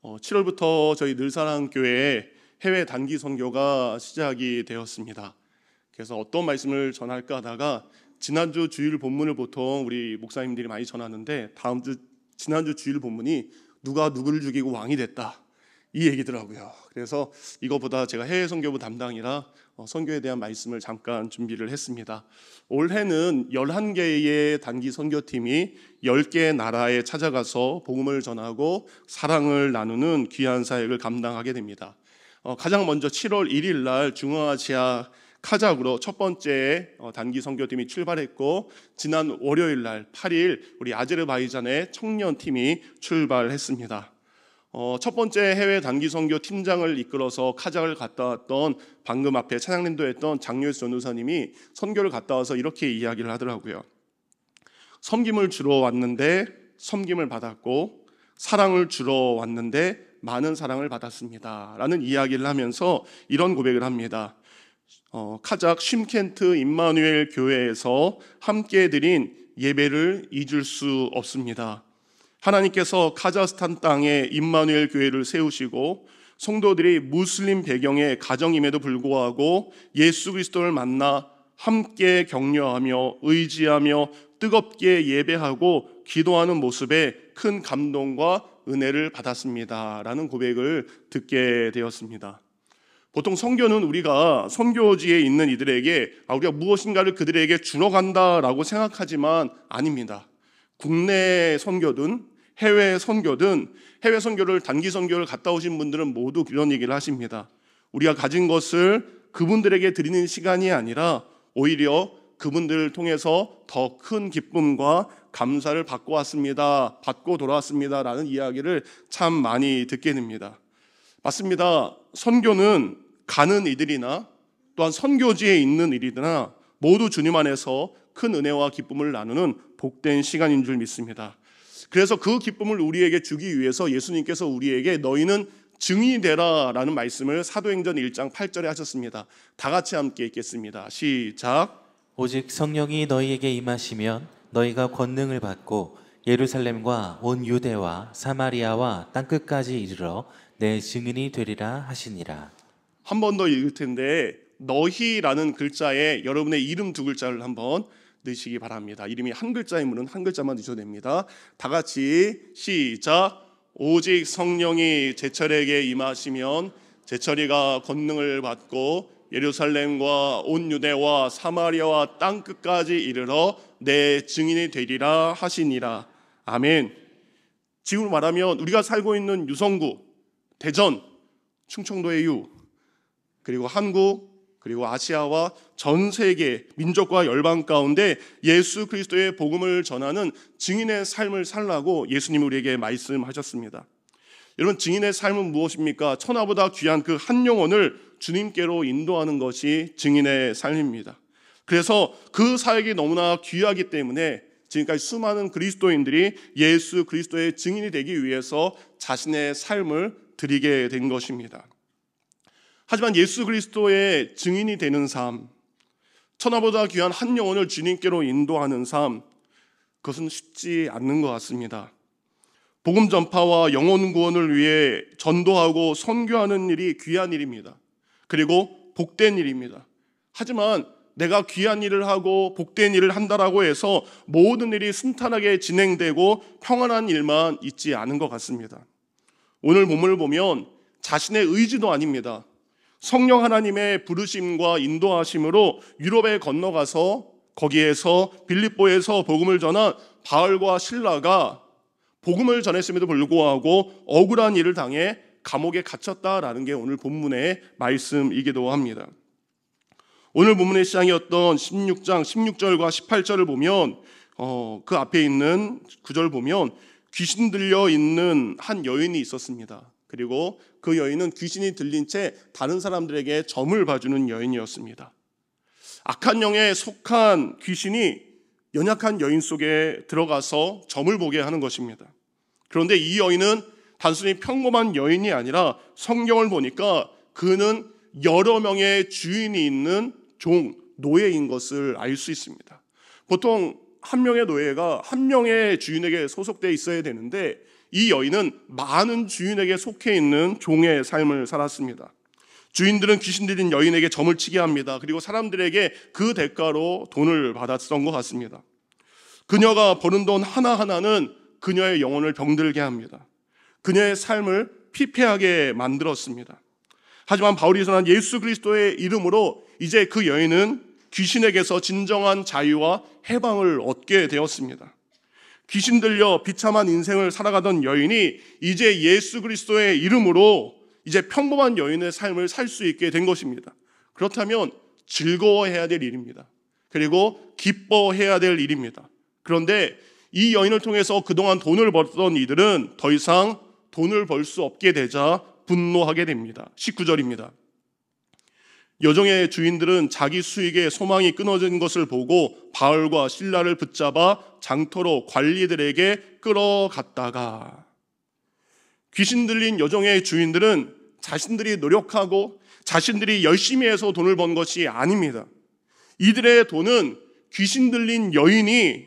7월부터 저희 늘사랑교회에 해외 단기 선교가 시작이 되었습니다. 그래서 어떤 말씀을 전할까 하다가 지난주 주일 본문을 보통 우리 목사님들이 많이 전하는데 지난주 주일 본문이 누가 누구를 죽이고 왕이 됐다 이 얘기더라고요. 그래서 이거보다 제가 해외 선교부 담당이라 선교에 대한 말씀을 잠깐 준비를 했습니다. 올해는 11개의 단기 선교팀이 10개의 나라에 찾아가서 복음을 전하고 사랑을 나누는 귀한 사역을 감당하게 됩니다. 가장 먼저 7월 1일 날 중앙아시아 카자흐로 첫 번째 단기 선교팀이 출발했고, 지난 월요일 날 8일 우리 아제르바이잔의 청년팀이 출발했습니다. 첫 번째 해외 단기 선교 팀장을 이끌어서 카자흐를 갔다 왔던, 방금 앞에 찬양님도 했던 장요수 전도사님이 선교를 갔다 와서 이렇게 이야기를 하더라고요. 섬김을 주러 왔는데 섬김을 받았고, 사랑을 주러 왔는데 많은 사랑을 받았습니다 라는 이야기를 하면서 이런 고백을 합니다. 카자흐 쉼켄트 임마누엘 교회에서 함께 드린 예배를 잊을 수 없습니다. 하나님께서 카자흐스탄 땅에 임마누엘 교회를 세우시고 성도들이 무슬림 배경의 가정임에도 불구하고 예수 그리스도를 만나 함께 격려하며 의지하며 뜨겁게 예배하고 기도하는 모습에 큰 감동과 은혜를 받았습니다 라는 고백을 듣게 되었습니다. 보통 선교는 우리가 선교지에 있는 이들에게 우리가 무엇인가를 그들에게 주러 간다라고 생각하지만 아닙니다. 국내 선교든 해외 선교든, 해외 선교를 단기 선교를 갔다 오신 분들은 모두 이런 얘기를 하십니다. 우리가 가진 것을 그분들에게 드리는 시간이 아니라 오히려 그분들을 통해서 더 큰 기쁨과 감사를 받고 왔습니다, 받고 돌아왔습니다 라는 이야기를 참 많이 듣게 됩니다. 맞습니다. 선교는 가는 이들이나 또한 선교지에 있는 이들이나 모두 주님 안에서 큰 은혜와 기쁨을 나누는 복된 시간인 줄 믿습니다. 그래서 그 기쁨을 우리에게 주기 위해서 예수님께서 우리에게 너희는 증인이 되라 라는 말씀을 사도행전 1장 8절에 하셨습니다. 다 같이 함께 읽겠습니다. 시작. 오직 성령이 너희에게 임하시면 너희가 권능을 받고 예루살렘과 온 유대와 사마리아와 땅끝까지 이르러 내 증인이 되리라 하시니라. 한 번 더 읽을 텐데, 너희라는 글자에 여러분의 이름 두 글자를 한번 넣으시기 바랍니다. 이름이 한 글자인 분은 한 글자만 넣으셔도 됩니다. 다 같이 시작. 오직 성령이 제철에게 임하시면 제철이가 권능을 받고 예루살렘과 온 유대와 사마리아와 땅끝까지 이르러 내 증인이 되리라 하시니라. 아멘. 지금 말하면 우리가 살고 있는 유성구, 대전, 충청도의 유, 그리고 한국, 그리고 아시아와 전 세계 민족과 열방 가운데 예수 그리스도의 복음을 전하는 증인의 삶을 살라고 예수님이 우리에게 말씀하셨습니다. 여러분, 증인의 삶은 무엇입니까? 천하보다 귀한 그 한 영혼을 주님께로 인도하는 것이 증인의 삶입니다. 그래서 그 사역이 너무나 귀하기 때문에 지금까지 수많은 그리스도인들이 예수 그리스도의 증인이 되기 위해서 자신의 삶을 드리게 된 것입니다. 하지만 예수 그리스도의 증인이 되는 삶, 천하보다 귀한 한 영혼을 주님께로 인도하는 삶, 그것은 쉽지 않는 것 같습니다. 복음 전파와 영혼 구원을 위해 전도하고 선교하는 일이 귀한 일입니다. 그리고 복된 일입니다. 하지만 내가 귀한 일을 하고 복된 일을 한다라고 해서 모든 일이 순탄하게 진행되고 평안한 일만 있지 않은 것 같습니다. 오늘 본문을 보면 자신의 의지도 아닙니다. 성령 하나님의 부르심과 인도하심으로 유럽에 건너가서 거기에서 빌립보에서 복음을 전한 바울과 실라가 복음을 전했음에도 불구하고 억울한 일을 당해 감옥에 갇혔다라는 게 오늘 본문의 말씀이기도 합니다. 오늘 본문의 시작이었던 16장 16절과 18절을 보면 그 앞에 있는 구절 보면 귀신 들려 있는 한 여인이 있었습니다. 그리고 그 여인은 귀신이 들린 채 다른 사람들에게 점을 봐주는 여인이었습니다. 악한 영에 속한 귀신이 연약한 여인 속에 들어가서 점을 보게 하는 것입니다. 그런데 이 여인은 단순히 평범한 여인이 아니라 성경을 보니까 그는 여러 명의 주인이 있는 종, 노예인 것을 알 수 있습니다. 보통 한 명의 노예가 한 명의 주인에게 소속되어 있어야 되는데 이 여인은 많은 주인에게 속해 있는 종의 삶을 살았습니다. 주인들은 귀신 들린 여인에게 점을 치게 합니다. 그리고 사람들에게 그 대가로 돈을 받았던 것 같습니다. 그녀가 버는 돈 하나하나는 그녀의 영혼을 병들게 합니다. 그녀의 삶을 피폐하게 만들었습니다. 하지만 바울이 전한 예수 그리스도의 이름으로 이제 그 여인은 귀신에게서 진정한 자유와 해방을 얻게 되었습니다. 귀신 들려 비참한 인생을 살아가던 여인이 이제 예수 그리스도의 이름으로 이제 평범한 여인의 삶을 살 수 있게 된 것입니다. 그렇다면 즐거워해야 될 일입니다. 그리고 기뻐해야 될 일입니다. 그런데 이 여인을 통해서 그동안 돈을 벌던 이들은 더 이상 돈을 벌 수 없게 되자 분노하게 됩니다. 19절입니다. 여종의 주인들은 자기 수익에 소망이 끊어진 것을 보고 바울과 실라를 붙잡아 장터로 관리들에게 끌어갔다가, 귀신 들린 여종의 주인들은 자신들이 노력하고 자신들이 열심히 해서 돈을 번 것이 아닙니다. 이들의 돈은 귀신 들린 여인이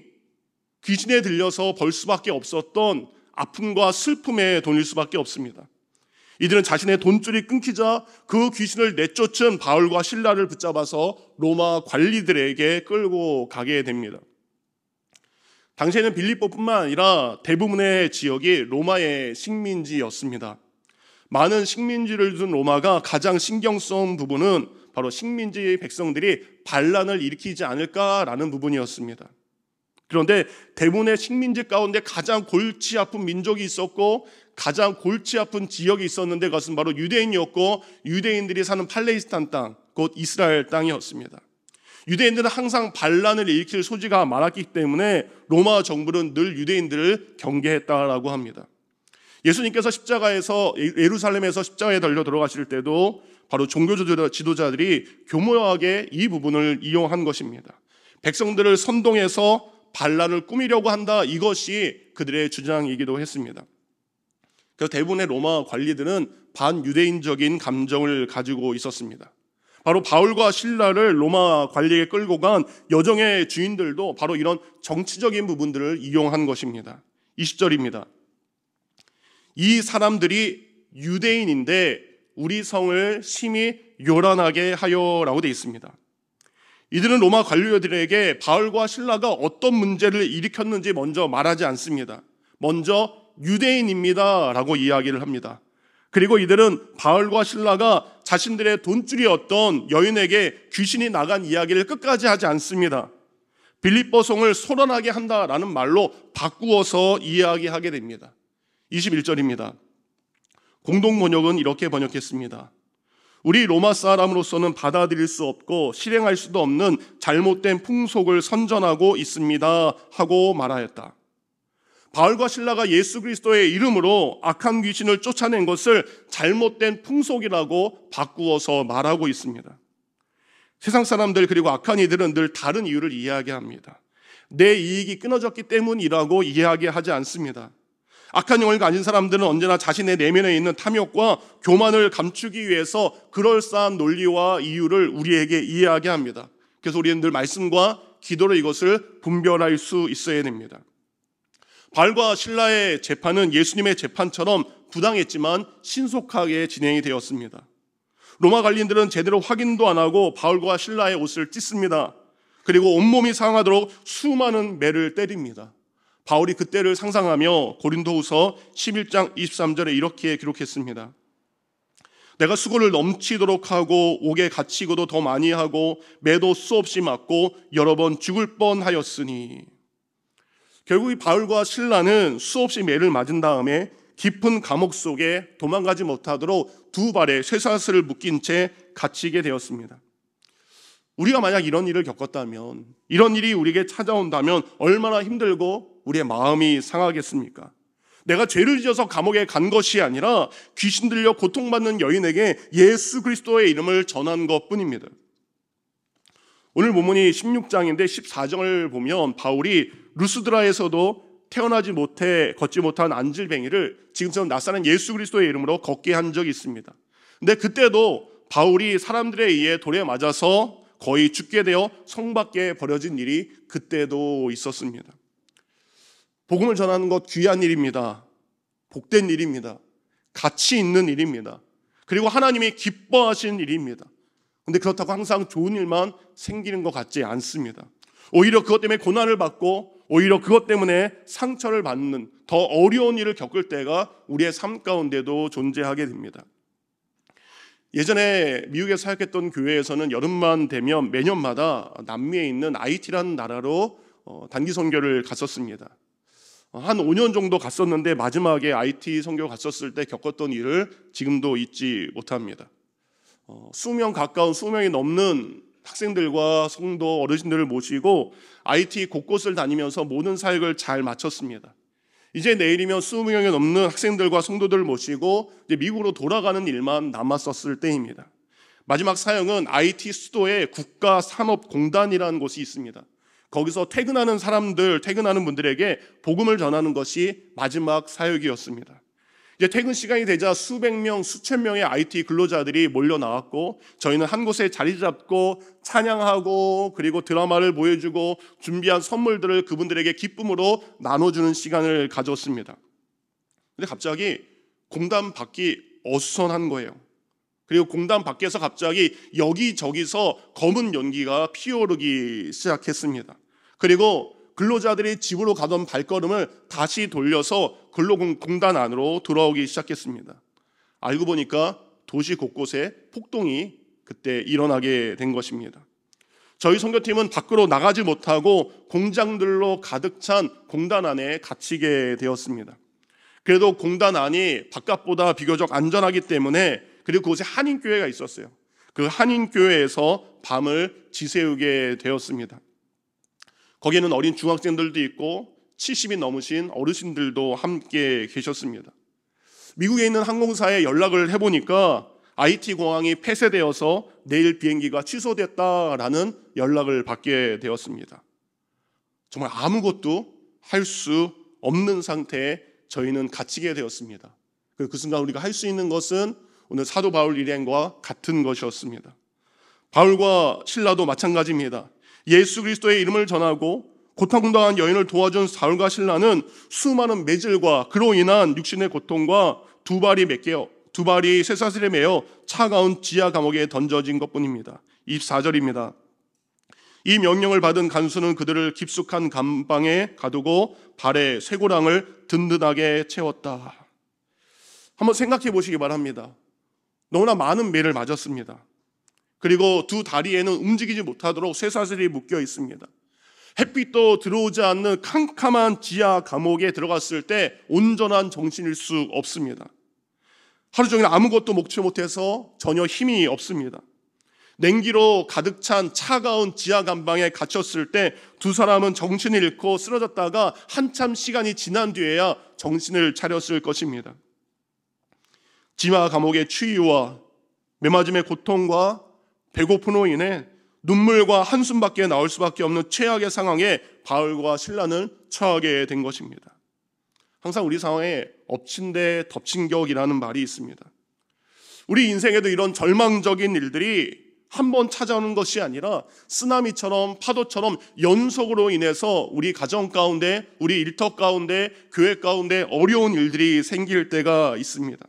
귀신에 들려서 벌 수밖에 없었던 아픔과 슬픔의 돈일 수밖에 없습니다. 이들은 자신의 돈줄이 끊기자 그 귀신을 내쫓은 바울과 실라를 붙잡아서 로마 관리들에게 끌고 가게 됩니다. 당시에는 빌립보뿐만 아니라 대부분의 지역이 로마의 식민지였습니다. 많은 식민지를 둔 로마가 가장 신경 쓴 부분은 바로 식민지 백성들이 반란을 일으키지 않을까라는 부분이었습니다. 그런데 대부분의 식민지 가운데 가장 골치 아픈 민족이 있었고 가장 골치 아픈 지역이 있었는데 그것은 바로 유대인이었고, 유대인들이 사는 팔레스타인 땅, 곧 이스라엘 땅이었습니다. 유대인들은 항상 반란을 일으킬 소지가 많았기 때문에 로마 정부는 늘 유대인들을 경계했다라고 합니다. 예수님께서 십자가에서 예루살렘에서 십자가에 달려 들어가실 때도 바로 종교 지도자들이 교묘하게 이 부분을 이용한 것입니다. 백성들을 선동해서 반란을 꾸미려고 한다, 이것이 그들의 주장이기도 했습니다. 그래서 대부분의 로마 관리들은 반유대인적인 감정을 가지고 있었습니다. 바로 바울과 실라를 로마 관리에 끌고 간 여종의 주인들도 바로 이런 정치적인 부분들을 이용한 것입니다. 20절입니다. 이 사람들이 유대인인데 우리 성을 심히 요란하게 하여라고 되어 있습니다. 이들은 로마 관료들에게 바울과 실라가 어떤 문제를 일으켰는지 먼저 말하지 않습니다. 먼저 유대인입니다 라고 이야기를 합니다. 그리고 이들은 바울과 실라가 자신들의 돈줄이었던 여인에게 귀신이 나간 이야기를 끝까지 하지 않습니다. 빌립보 성을 소란하게 한다라는 말로 바꾸어서 이야기하게 됩니다. 21절입니다. 공동 번역은 이렇게 번역했습니다. 우리 로마 사람으로서는 받아들일 수 없고 실행할 수도 없는 잘못된 풍속을 선전하고 있습니다 하고 말하였다. 바울과 실라가 예수 그리스도의 이름으로 악한 귀신을 쫓아낸 것을 잘못된 풍속이라고 바꾸어서 말하고 있습니다. 세상 사람들 그리고 악한 이들은 늘 다른 이유를 이야기합니다. 내 이익이 끊어졌기 때문이라고 이야기하지 않습니다. 악한 영을 가진 사람들은 언제나 자신의 내면에 있는 탐욕과 교만을 감추기 위해서 그럴싸한 논리와 이유를 우리에게 이야기합니다. 그래서 우리는 늘 말씀과 기도로 이것을 분별할 수 있어야 됩니다. 바울과 실라의 재판은 예수님의 재판처럼 부당했지만 신속하게 진행이 되었습니다. 로마 관리들은 제대로 확인도 안 하고 바울과 실라의 옷을 찢습니다. 그리고 온몸이 상하도록 수많은 매를 때립니다. 바울이 그때를 상상하며 고린도후서 11장 23절에 이렇게 기록했습니다. 내가 수고를 넘치도록 하고 옥에 갇히고도 더 많이 하고 매도 수없이 맞고 여러 번 죽을 뻔하였으니, 결국 이 바울과 실라는 수없이 매를 맞은 다음에 깊은 감옥 속에 도망가지 못하도록 두 발에 쇠사슬을 묶인 채 갇히게 되었습니다. 우리가 만약 이런 일을 겪었다면, 이런 일이 우리에게 찾아온다면 얼마나 힘들고 우리의 마음이 상하겠습니까? 내가 죄를 지어서 감옥에 간 것이 아니라 귀신 들려 고통받는 여인에게 예수 그리스도의 이름을 전한 것뿐입니다. 오늘 본문이 16장인데 14장을 보면 바울이 루스드라에서도 태어나지 못해 걷지 못한 안질뱅이를 지금처럼 나사렛 예수 그리스도의 이름으로 걷게 한 적이 있습니다. 근데 그때도 바울이 사람들에 의해 돌에 맞아서 거의 죽게 되어 성 밖에 버려진 일이 그때도 있었습니다. 복음을 전하는 것 귀한 일입니다. 복된 일입니다. 가치 있는 일입니다. 그리고 하나님이 기뻐하시는 일입니다. 그런데 그렇다고 항상 좋은 일만 생기는 것 같지 않습니다. 오히려 그것 때문에 고난을 받고 오히려 그것 때문에 상처를 받는 더 어려운 일을 겪을 때가 우리의 삶 가운데도 존재하게 됩니다. 예전에 미국에 사역했던 교회에서는 여름만 되면 매년마다 남미에 있는 IT라는 나라로 단기 선교를 갔었습니다. 한 5년 정도 갔었는데 마지막에 IT 선교 갔었을 때 겪었던 일을 지금도 잊지 못합니다. 수명 가까운 20명이 넘는 학생들과 성도 어르신들을 모시고 IT 곳곳을 다니면서 모든 사역을 잘 마쳤습니다. 이제 내일이면 20명이 넘는 학생들과 성도들을 모시고 이제 미국으로 돌아가는 일만 남았었을 때입니다. 마지막 사역은 IT 수도에 국가산업공단이라는 곳이 있습니다. 거기서 퇴근하는 분들에게 복음을 전하는 것이 마지막 사역이었습니다. 이제 퇴근 시간이 되자 수백 명, 수천 명의 IT 근로자들이 몰려 나왔고 저희는 한 곳에 자리 잡고 찬양하고 그리고 드라마를 보여주고 준비한 선물들을 그분들에게 기쁨으로 나눠주는 시간을 가졌습니다. 근데 갑자기 공단 밖이 어수선한 거예요. 그리고 공단 밖에서 갑자기 여기저기서 검은 연기가 피어오르기 시작했습니다. 그리고 근로자들이 집으로 가던 발걸음을 다시 돌려서 근로공단 안으로 돌아오기 시작했습니다. 알고 보니까 도시 곳곳에 폭동이 그때 일어나게 된 것입니다. 저희 선교팀은 밖으로 나가지 못하고 공장들로 가득 찬 공단 안에 갇히게 되었습니다. 그래도 공단 안이 바깥보다 비교적 안전하기 때문에 그리고 그곳에 한인교회가 있었어요. 그 한인교회에서 밤을 지새우게 되었습니다. 거기에는 어린 중학생들도 있고 70이 넘으신 어르신들도 함께 계셨습니다. 미국에 있는 항공사에 연락을 해보니까 IT 공항이 폐쇄되어서 내일 비행기가 취소됐다라는 연락을 받게 되었습니다. 정말 아무것도 할 수 없는 상태에 저희는 갇히게 되었습니다. 그 순간 우리가 할 수 있는 것은 오늘 사도 바울 일행과 같은 것이었습니다. 바울과 실라도 마찬가지입니다. 예수 그리스도의 이름을 전하고 고통당한 여인을 도와준 바울과 실라는 수많은 매질과 그로 인한 육신의 고통과 두 발이 쇠사슬에 매여 차가운 지하 감옥에 던져진 것뿐입니다. 24절입니다. 이 명령을 받은 간수는 그들을 깊숙한 감방에 가두고 발에 쇠고랑을 든든하게 채웠다. 한번 생각해 보시기 바랍니다. 너무나 많은 매를 맞았습니다. 그리고 두 다리에는 움직이지 못하도록 쇠사슬이 묶여 있습니다. 햇빛도 들어오지 않는 캄캄한 지하 감옥에 들어갔을 때 온전한 정신일 수 없습니다. 하루 종일 아무것도 먹지 못해서 전혀 힘이 없습니다. 냉기로 가득 찬 차가운 지하 감방에 갇혔을 때 두 사람은 정신을 잃고 쓰러졌다가 한참 시간이 지난 뒤에야 정신을 차렸을 것입니다. 지하 감옥의 추위와 매맞음의 고통과 배고픔으로 인해 눈물과 한숨밖에 나올 수밖에 없는 최악의 상황에 바울과 실라는 처하게 된 것입니다. 항상 우리 상황에 엎친 데 덮친 격이라는 말이 있습니다. 우리 인생에도 이런 절망적인 일들이 한 번 찾아오는 것이 아니라 쓰나미처럼 파도처럼 연속으로 인해서 우리 가정 가운데, 우리 일터 가운데, 교회 가운데 어려운 일들이 생길 때가 있습니다.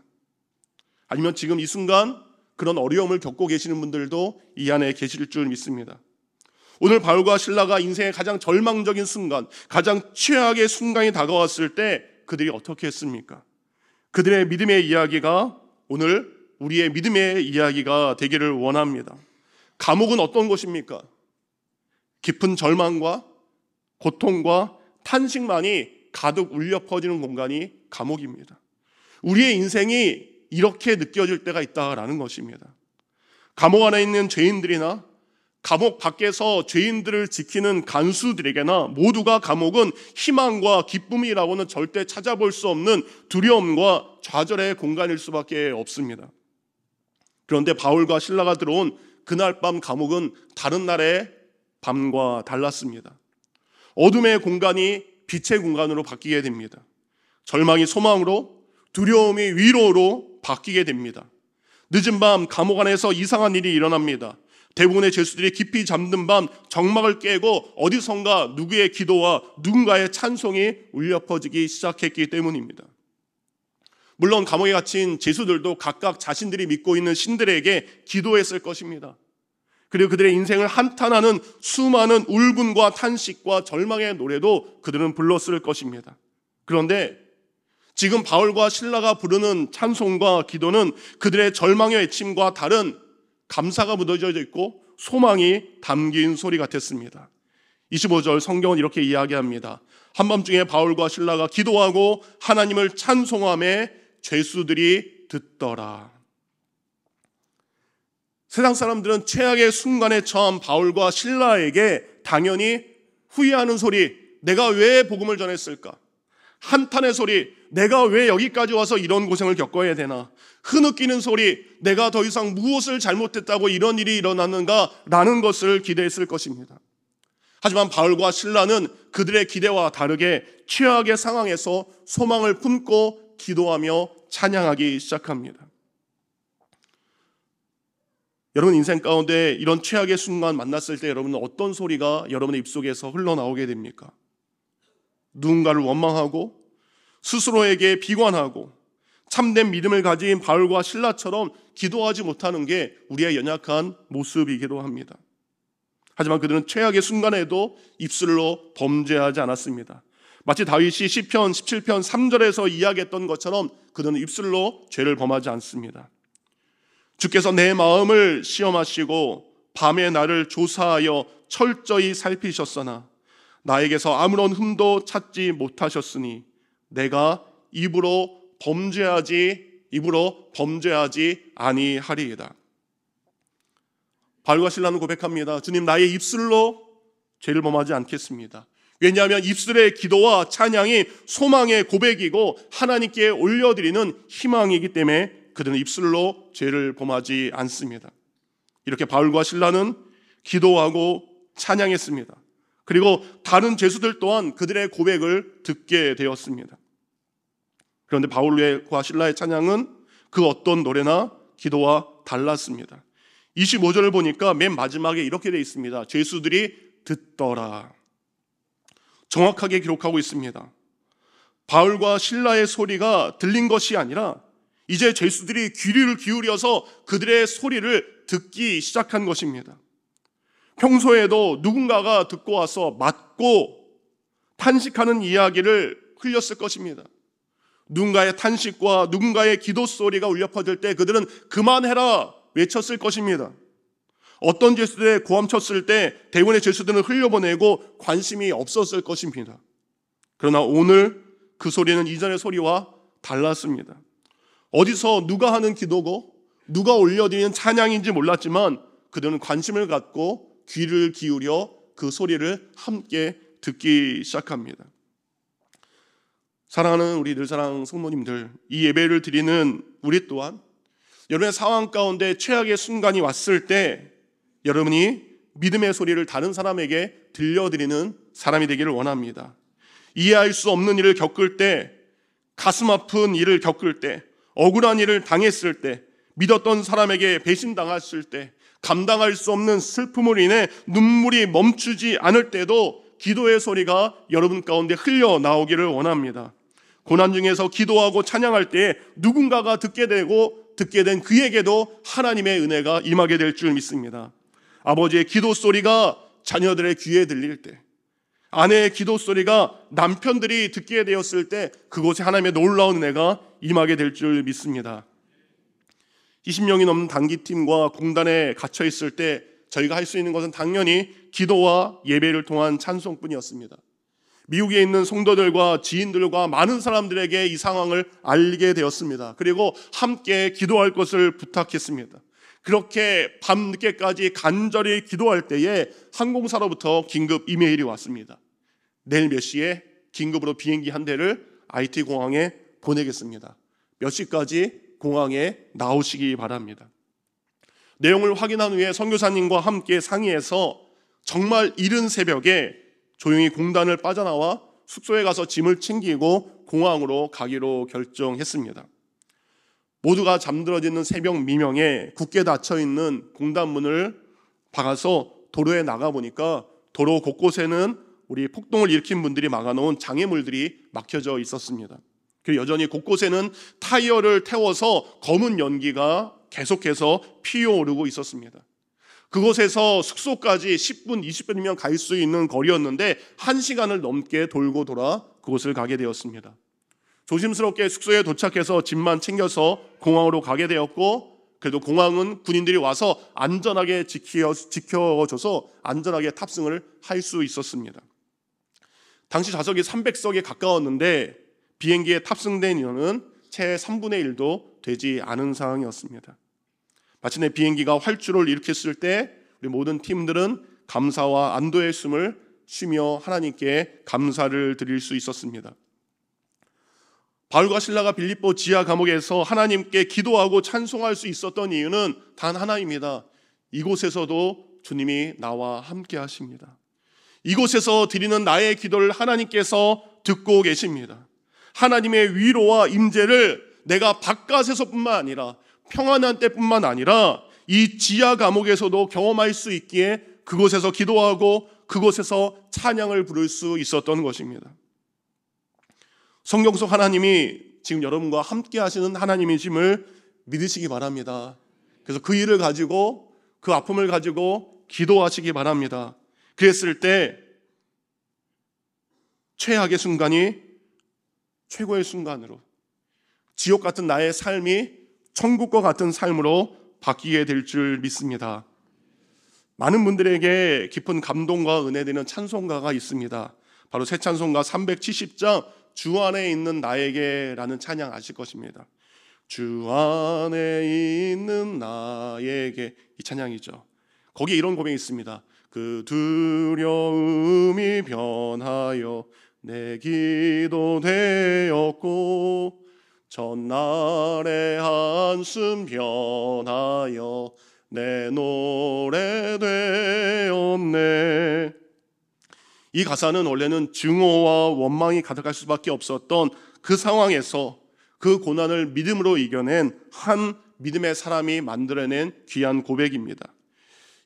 아니면 지금 이 순간 그런 어려움을 겪고 계시는 분들도 이 안에 계실 줄 믿습니다. 오늘 바울과 실라가 인생의 가장 절망적인 순간, 가장 최악의 순간이 다가왔을 때 그들이 어떻게 했습니까? 그들의 믿음의 이야기가 오늘 우리의 믿음의 이야기가 되기를 원합니다. 감옥은 어떤 곳입니까? 깊은 절망과 고통과 탄식만이 가득 울려 퍼지는 공간이 감옥입니다. 우리의 인생이 이렇게 느껴질 때가 있다라는 것입니다. 감옥 안에 있는 죄인들이나 감옥 밖에서 죄인들을 지키는 간수들에게나 모두가 감옥은 희망과 기쁨이라고는 절대 찾아볼 수 없는 두려움과 좌절의 공간일 수밖에 없습니다. 그런데 바울과 실라가 들어온 그날 밤 감옥은 다른 날의 밤과 달랐습니다. 어둠의 공간이 빛의 공간으로 바뀌게 됩니다. 절망이 소망으로, 두려움이 위로로 바뀌게 됩니다. 늦은 밤 감옥 안에서 이상한 일이 일어납니다. 대부분의 죄수들이 깊이 잠든 밤 정막을 깨고 어디선가 누구의 기도와 누군가의 찬송이 울려 퍼지기 시작했기 때문입니다. 물론 감옥에 갇힌 죄수들도 각각 자신들이 믿고 있는 신들에게 기도했을 것입니다. 그리고 그들의 인생을 한탄하는 수많은 울분과 탄식과 절망의 노래도 그들은 불렀을 것입니다. 그런데 지금 바울과 실라가 부르는 찬송과 기도는 그들의 절망의 외침과 다른 감사가 묻어져 있고 소망이 담긴 소리 같았습니다. 25절 성경은 이렇게 이야기합니다. 한밤중에 바울과 실라가 기도하고 하나님을 찬송하며 죄수들이 듣더라. 세상 사람들은 최악의 순간에 처한 바울과 실라에게 당연히 후회하는 소리, 내가 왜 복음을 전했을까? 한탄의 소리, 내가 왜 여기까지 와서 이런 고생을 겪어야 되나? 흐느끼는 소리, 내가 더 이상 무엇을 잘못했다고 이런 일이 일어났는가? 라는 것을 기대했을 것입니다. 하지만 바울과 실라는 그들의 기대와 다르게 최악의 상황에서 소망을 품고 기도하며 찬양하기 시작합니다. 여러분 인생 가운데 이런 최악의 순간 만났을 때 여러분은 어떤 소리가 여러분의 입속에서 흘러나오게 됩니까? 누군가를 원망하고 스스로에게 비관하고 참된 믿음을 가진 바울과 실라처럼 기도하지 못하는 게 우리의 연약한 모습이기도 합니다. 하지만 그들은 최악의 순간에도 입술로 범죄하지 않았습니다. 마치 다윗이 시편 17편 3절에서 이야기했던 것처럼 그들은 입술로 죄를 범하지 않습니다. 주께서 내 마음을 시험하시고 밤에 나를 조사하여 철저히 살피셨으나 나에게서 아무런 흠도 찾지 못하셨으니 내가 입으로 범죄하지 아니하리이다. 바울과 실라는 고백합니다. 주님, 나의 입술로 죄를 범하지 않겠습니다. 왜냐하면 입술의 기도와 찬양이 소망의 고백이고 하나님께 올려드리는 희망이기 때문에 그들은 입술로 죄를 범하지 않습니다. 이렇게 바울과 실라는 기도하고 찬양했습니다. 그리고 다른 죄수들 또한 그들의 고백을 듣게 되었습니다. 그런데 바울과 실라의 찬양은 그 어떤 노래나 기도와 달랐습니다. 25절을 보니까 맨 마지막에 이렇게 되어 있습니다. 죄수들이 듣더라. 정확하게 기록하고 있습니다. 바울과 실라의 소리가 들린 것이 아니라 이제 죄수들이 귀를 기울여서 그들의 소리를 듣기 시작한 것입니다. 평소에도 누군가가 듣고 와서 맞고 탄식하는 이야기를 흘렸을 것입니다. 누군가의 탄식과 누군가의 기도 소리가 울려 퍼질 때 그들은 그만해라 외쳤을 것입니다. 어떤 죄수들의 고함쳤을 때 대부분의 죄수들은 흘려보내고 관심이 없었을 것입니다. 그러나 오늘 그 소리는 이전의 소리와 달랐습니다. 어디서 누가 하는 기도고 누가 올려드리는 찬양인지 몰랐지만 그들은 관심을 갖고 귀를 기울여 그 소리를 함께 듣기 시작합니다. 사랑하는 우리 늘사랑 성도님들, 이 예배를 드리는 우리 또한 여러분의 상황 가운데 최악의 순간이 왔을 때 여러분이 믿음의 소리를 다른 사람에게 들려드리는 사람이 되기를 원합니다. 이해할 수 없는 일을 겪을 때, 가슴 아픈 일을 겪을 때, 억울한 일을 당했을 때, 믿었던 사람에게 배신당했을 때, 감당할 수 없는 슬픔으로 인해 눈물이 멈추지 않을 때도 기도의 소리가 여러분 가운데 흘러나오기를 원합니다. 고난 중에서 기도하고 찬양할 때 누군가가 듣게 된 그에게도 하나님의 은혜가 임하게 될 줄 믿습니다. 아버지의 기도 소리가 자녀들의 귀에 들릴 때, 아내의 기도 소리가 남편들이 듣게 되었을 때 그곳에 하나님의 놀라운 은혜가 임하게 될 줄 믿습니다. 20명이 넘는 단기팀과 공단에 갇혀 있을 때 저희가 할 수 있는 것은 당연히 기도와 예배를 통한 찬송뿐이었습니다. 미국에 있는 성도들과 지인들과 많은 사람들에게 이 상황을 알게 되었습니다. 그리고 함께 기도할 것을 부탁했습니다. 그렇게 밤늦게까지 간절히 기도할 때에 항공사로부터 긴급 이메일이 왔습니다. 내일 몇 시에 긴급으로 비행기 한 대를 IT 공항에 보내겠습니다. 몇 시까지 공항에 나오시기 바랍니다. 내용을 확인한 후에 선교사님과 함께 상의해서 정말 이른 새벽에 조용히 공단을 빠져나와 숙소에 가서 짐을 챙기고 공항으로 가기로 결정했습니다. 모두가 잠들어지는 새벽 미명에 굳게 닫혀있는 공단문을 박아서 도로에 나가보니까 도로 곳곳에는 우리 폭동을 일으킨 분들이 막아놓은 장애물들이 막혀져 있었습니다. 그리고 여전히 곳곳에는 타이어를 태워서 검은 연기가 계속해서 피어오르고 있었습니다. 그곳에서 숙소까지 10분, 20분이면 갈 수 있는 거리였는데 1시간을 넘게 돌고 돌아 그곳을 가게 되었습니다. 조심스럽게 숙소에 도착해서 짐만 챙겨서 공항으로 가게 되었고, 그래도 공항은 군인들이 와서 안전하게 지켜줘서 안전하게 탑승을 할 수 있었습니다. 당시 좌석이 300석에 가까웠는데 비행기에 탑승된 인원은 채 3분의 1도 되지 않은 상황이었습니다. 마침내 비행기가 활주로를 일으켰을 때 우리 모든 팀들은 감사와 안도의 숨을 쉬며 하나님께 감사를 드릴 수 있었습니다. 바울과 실라가 빌립보 지하 감옥에서 하나님께 기도하고 찬송할 수 있었던 이유는 단 하나입니다. 이곳에서도 주님이 나와 함께 하십니다. 이곳에서 드리는 나의 기도를 하나님께서 듣고 계십니다. 하나님의 위로와 임재를 내가 바깥에서뿐만 아니라 평안한 때뿐만 아니라 이 지하 감옥에서도 경험할 수 있기에 그곳에서 기도하고 그곳에서 찬양을 부를 수 있었던 것입니다. 성경 속 하나님이 지금 여러분과 함께 하시는 하나님이심을 믿으시기 바랍니다. 그래서 그 일을 가지고, 그 아픔을 가지고 기도하시기 바랍니다. 그랬을 때 최악의 순간이 최고의 순간으로, 지옥 같은 나의 삶이 천국과 같은 삶으로 바뀌게 될 줄 믿습니다. 많은 분들에게 깊은 감동과 은혜 되는 찬송가가 있습니다. 바로 새 찬송가 370장 주 안에 있는 나에게 라는 찬양 아실 것입니다. 주 안에 있는 나에게, 이 찬양이죠. 거기에 이런 고백이 있습니다. 그 두려움이 변하여 내 기도 되었고 전날의 한숨 변하여 내 노래 되었네. 이 가사는 원래는 증오와 원망이 가득할 수밖에 없었던 그 상황에서 그 고난을 믿음으로 이겨낸 한 믿음의 사람이 만들어낸 귀한 고백입니다.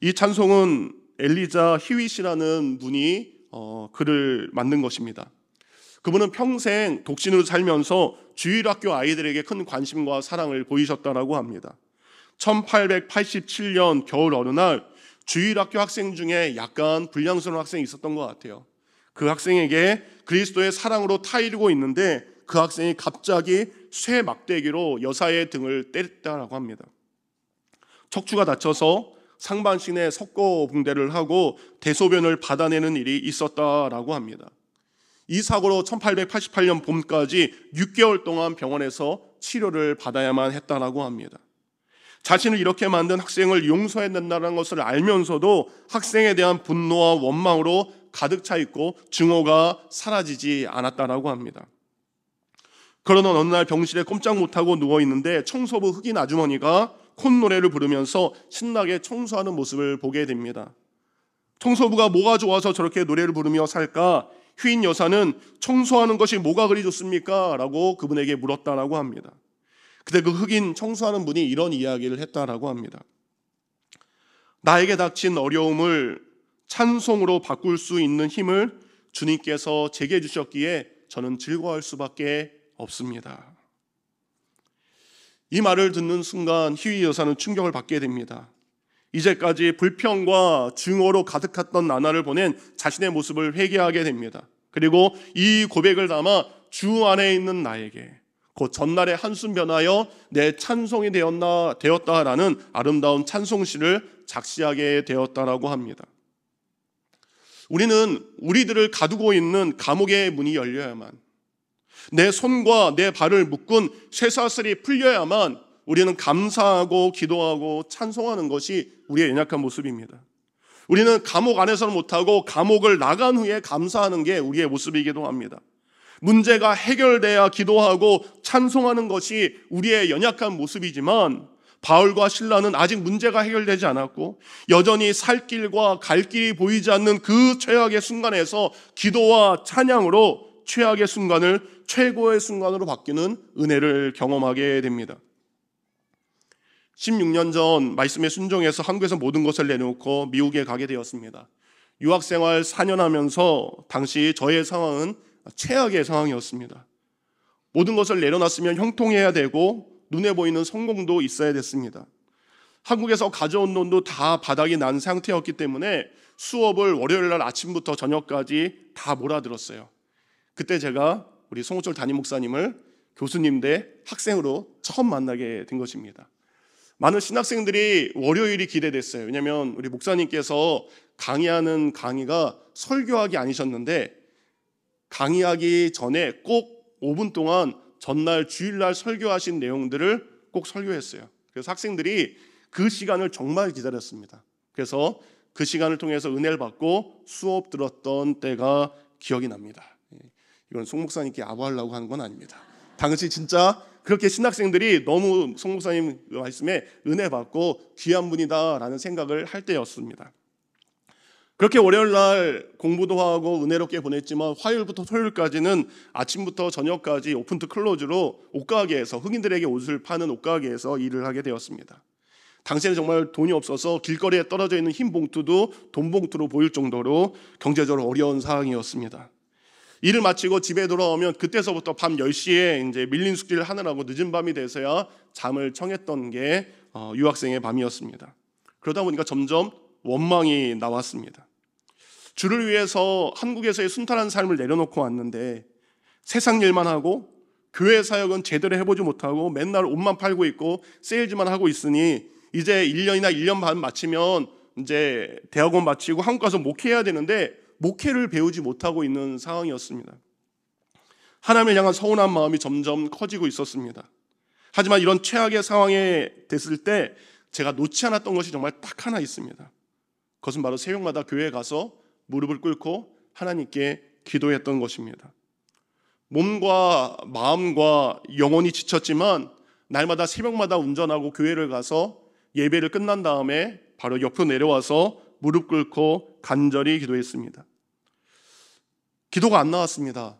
이 찬송은 엘리자 히윗이라는 분이 글을 만든 것입니다. 그분은 평생 독신으로 살면서 주일학교 아이들에게 큰 관심과 사랑을 보이셨다고 합니다. 1887년 겨울 어느 날 주일학교 학생 중에 약간 불량스러운 학생이 있었던 것 같아요. 그 학생에게 그리스도의 사랑으로 타이르고 있는데 그 학생이 갑자기 쇠 막대기로 여사의 등을 때렸다고 합니다. 척추가 다쳐서 상반신에 석고붕대를 하고 대소변을 받아내는 일이 있었다라고 합니다. 이 사고로 1888년 봄까지 6개월 동안 병원에서 치료를 받아야만 했다라고 합니다. 자신을 이렇게 만든 학생을 용서해낸다는 것을 알면서도 학생에 대한 분노와 원망으로 가득 차 있고 증오가 사라지지 않았다라고 합니다. 그러던 어느 날 병실에 꼼짝 못하고 누워있는데 청소부 흑인 아주머니가 콧노래를 부르면서 신나게 청소하는 모습을 보게 됩니다. 청소부가 뭐가 좋아서 저렇게 노래를 부르며 살까? 휘인 여사는 청소하는 것이 뭐가 그리 좋습니까? 라고 그분에게 물었다라고 합니다. 그때 그 흑인 청소하는 분이 이런 이야기를 했다라고 합니다. 나에게 닥친 어려움을 찬송으로 바꿀 수 있는 힘을 주님께서 제게 주셨기에 저는 즐거워할 수밖에 없습니다. 이 말을 듣는 순간 희위 여사는 충격을 받게 됩니다. 이제까지 불평과 증오로 가득했던 나날을 보낸 자신의 모습을 회개하게 됩니다. 그리고 이 고백을 담아 주 안에 있는 나에게, 곧 전날의 한숨 변하여 내 찬송이 되었다라는 아름다운 찬송시를 작시하게 되었다라고 합니다. 우리는 우리들을 가두고 있는 감옥의 문이 열려야만, 내 손과 내 발을 묶은 쇠사슬이 풀려야만 우리는 감사하고 기도하고 찬송하는 것이 우리의 연약한 모습입니다. 우리는 감옥 안에서는 못하고 감옥을 나간 후에 감사하는 게 우리의 모습이기도 합니다. 문제가 해결돼야 기도하고 찬송하는 것이 우리의 연약한 모습이지만 바울과 실라는 아직 문제가 해결되지 않았고 여전히 살 길과 갈 길이 보이지 않는 그 최악의 순간에서 기도와 찬양으로 최악의 순간을 최고의 순간으로 바뀌는 은혜를 경험하게 됩니다. 16년 전 말씀에 순종해서 한국에서 모든 것을 내놓고 미국에 가게 되었습니다. 유학생활 4년 하면서 당시 저의 상황은 최악의 상황이었습니다. 모든 것을 내려놨으면 형통해야 되고 눈에 보이는 성공도 있어야 됐습니다. 한국에서 가져온 돈도 다 바닥이 난 상태였기 때문에 수업을 월요일 날 아침부터 저녁까지 다 몰아들었어요. 그때 제가 우리 송호철 담임 목사님을 교수님 대 학생으로 처음 만나게 된 것입니다. 많은 신학생들이 월요일이 기대됐어요. 왜냐하면 우리 목사님께서 강의하는 강의가 설교하기 아니셨는데 강의하기 전에 꼭 5분 동안 전날 주일날 설교하신 내용들을 꼭 설교했어요. 그래서 학생들이 그 시간을 정말 기다렸습니다. 그래서 그 시간을 통해서 은혜를 받고 수업 들었던 때가 기억이 납니다. 이건 송 목사님께 아부하려고 하는 건 아닙니다. 당시 진짜 그렇게 신학생들이 너무 송 목사님 말씀에 은혜 받고 귀한 분이다라는 생각을 할 때였습니다. 그렇게 월요일 날 공부도 하고 은혜롭게 보냈지만 화요일부터 토요일까지는 아침부터 저녁까지 오픈 투 클로즈로 옷가게에서, 흑인들에게 옷을 파는 옷가게에서 일을 하게 되었습니다. 당시에는 정말 돈이 없어서 길거리에 떨어져 있는 흰 봉투도 돈 봉투로 보일 정도로 경제적으로 어려운 상황이었습니다. 일을 마치고 집에 돌아오면 그때서부터 밤 10시에 이제 밀린 숙제를 하느라고 늦은 밤이 돼서야 잠을 청했던 게 유학생의 밤이었습니다. 그러다 보니까 점점 원망이 나왔습니다. 주를 위해서 한국에서의 순탄한 삶을 내려놓고 왔는데 세상 일만 하고 교회 사역은 제대로 해보지 못하고 맨날 옷만 팔고 있고 세일즈만 하고 있으니 이제 1년이나 1년 반 마치면 이제 대학원 마치고 한국 가서 목회해야 되는데 목회를 배우지 못하고 있는 상황이었습니다. 하나님을 향한 서운한 마음이 점점 커지고 있었습니다. 하지만 이런 최악의 상황에 됐을 때 제가 놓지 않았던 것이 정말 딱 하나 있습니다. 그것은 바로 새벽마다 교회에 가서 무릎을 꿇고 하나님께 기도했던 것입니다. 몸과 마음과 영혼이 지쳤지만 날마다 새벽마다 운전하고 교회를 가서 예배를 끝난 다음에 바로 옆으로 내려와서 무릎 꿇고 간절히 기도했습니다. 기도가 안 나왔습니다.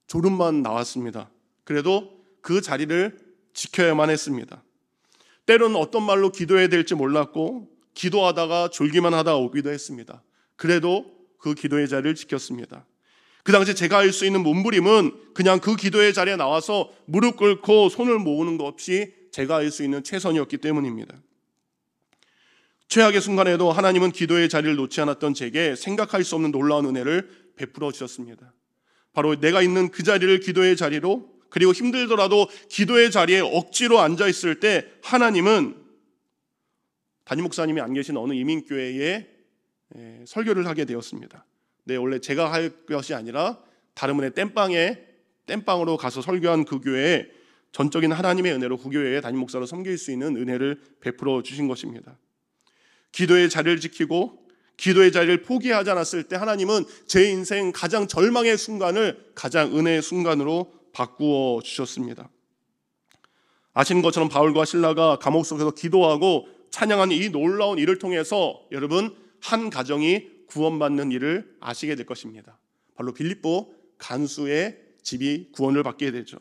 졸음만 나왔습니다. 그래도 그 자리를 지켜야만 했습니다. 때로는 어떤 말로 기도해야 될지 몰랐고 기도하다가 졸기만 하다 오기도 했습니다. 그래도 그 기도의 자리를 지켰습니다. 그 당시 제가 할 수 있는 몸부림은 그냥 그 기도의 자리에 나와서 무릎 꿇고 손을 모으는 것 없이 제가 할 수 있는 최선이었기 때문입니다. 최악의 순간에도 하나님은 기도의 자리를 놓지 않았던 제게 생각할 수 없는 놀라운 은혜를 베풀어 주셨습니다. 바로 내가 있는 그 자리를 기도의 자리로, 그리고 힘들더라도 기도의 자리에 억지로 앉아 있을 때 하나님은 담임 목사님이 안 계신 어느 이민교회에 설교를 하게 되었습니다. 네, 원래 제가 할 것이 아니라 다른 분의 땜빵으로 가서 설교한 그 교회에 전적인 하나님의 은혜로 그 교회에 담임 목사로 섬길 수 있는 은혜를 베풀어 주신 것입니다. 기도의 자리를 지키고 기도의 자리를 포기하지 않았을 때 하나님은 제 인생 가장 절망의 순간을 가장 은혜의 순간으로 바꾸어 주셨습니다. 아시는 것처럼 바울과 실라가 감옥 속에서 기도하고 찬양한 이 놀라운 일을 통해서 여러분 한 가정이 구원받는 일을 아시게 될 것입니다. 바로 빌립보 간수의 집이 구원을 받게 되죠.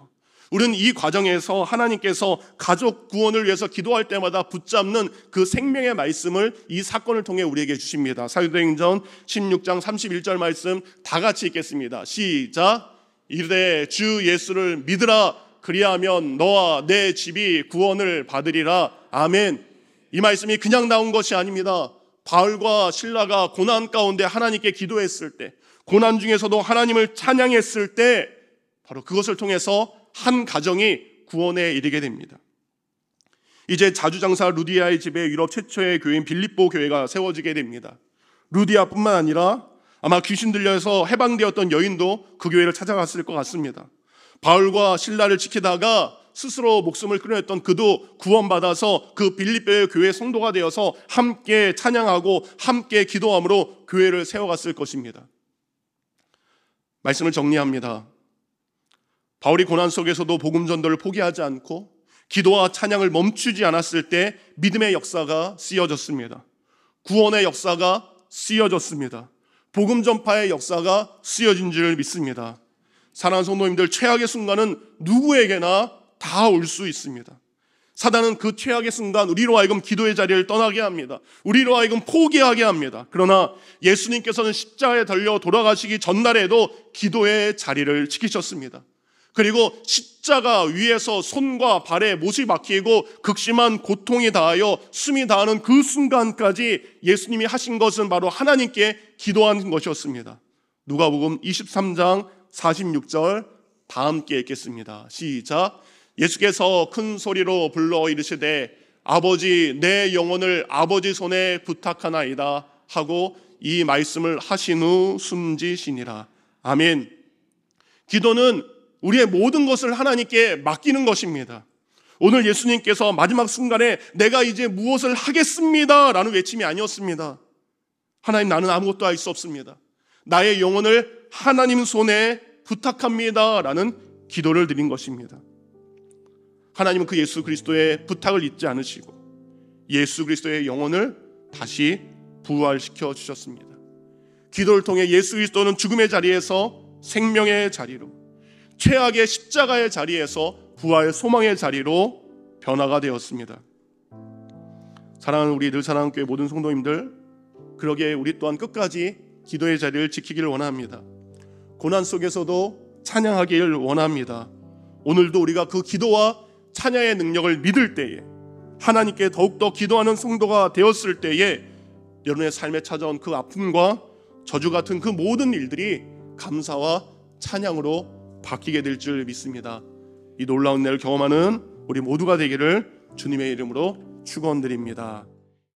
우리는 이 과정에서 하나님께서 가족 구원을 위해서 기도할 때마다 붙잡는 그 생명의 말씀을 이 사건을 통해 우리에게 주십니다. 사도행전 16장 31절 말씀 다 같이 읽겠습니다. 시작. 이르되 주 예수를 믿으라. 그리하면 너와 내 집이 구원을 받으리라. 아멘. 이 말씀이 그냥 나온 것이 아닙니다. 바울과 실라가 고난 가운데 하나님께 기도했을 때, 고난 중에서도 하나님을 찬양했을 때 바로 그것을 통해서 한 가정이 구원에 이르게 됩니다. 이제 자주장사 루디아의 집에 유럽 최초의 교회인 빌립보 교회가 세워지게 됩니다. 루디아뿐만 아니라 아마 귀신 들려서 해방되었던 여인도 그 교회를 찾아갔을 것 같습니다. 바울과 실라를 지키다가 스스로 목숨을 끊어냈던 그도 구원받아서 그 빌립보의 교회 성도가 되어서 함께 찬양하고 함께 기도함으로 교회를 세워갔을 것입니다. 말씀을 정리합니다. 바울이 고난 속에서도 복음 전도를 포기하지 않고 기도와 찬양을 멈추지 않았을 때 믿음의 역사가 쓰여졌습니다. 구원의 역사가 쓰여졌습니다. 복음 전파의 역사가 쓰여진 줄 믿습니다. 사랑하는 성도님들, 최악의 순간은 누구에게나 다 올 수 있습니다. 사단은 그 최악의 순간 우리로 하여금 기도의 자리를 떠나게 합니다. 우리로 하여금 포기하게 합니다. 그러나 예수님께서는 십자가에 달려 돌아가시기 전날에도 기도의 자리를 지키셨습니다. 그리고 십자가 위에서 손과 발에 못이 박히고 극심한 고통이 닿아요 숨이 닿는 그 순간까지 예수님이 하신 것은 바로 하나님께 기도하는 것이었습니다. 누가복음 23장 46절 다 함께 읽겠습니다. 시작. 예수께서 큰 소리로 불러 이르시되 아버지 내 영혼을 아버지 손에 부탁하나이다 하고 이 말씀을 하신 후 숨지시니라. 아멘. 기도는 우리의 모든 것을 하나님께 맡기는 것입니다. 오늘 예수님께서 마지막 순간에 내가 이제 무엇을 하겠습니다 라는 외침이 아니었습니다. 하나님 나는 아무것도 할 수 없습니다. 나의 영혼을 하나님 손에 부탁합니다 라는 기도를 드린 것입니다. 하나님은 그 예수 그리스도의 부탁을 잊지 않으시고 예수 그리스도의 영혼을 다시 부활시켜 주셨습니다. 기도를 통해 예수 그리스도는 죽음의 자리에서 생명의 자리로, 최악의 십자가의 자리에서 부활 소망의 자리로 변화가 되었습니다. 사랑하는 우리 늘사랑교회 모든 성도님들, 그러기에 우리 또한 끝까지 기도의 자리를 지키기를 원합니다. 고난 속에서도 찬양하기를 원합니다. 오늘도 우리가 그 기도와 찬양의 능력을 믿을 때에, 하나님께 더욱더 기도하는 성도가 되었을 때에 여러분의 삶에 찾아온 그 아픔과 저주 같은 그 모든 일들이 감사와 찬양으로 바뀌게 될 줄 믿습니다. 이 놀라운 날을 경험하는 우리 모두가 되기를 주님의 이름으로 축원드립니다.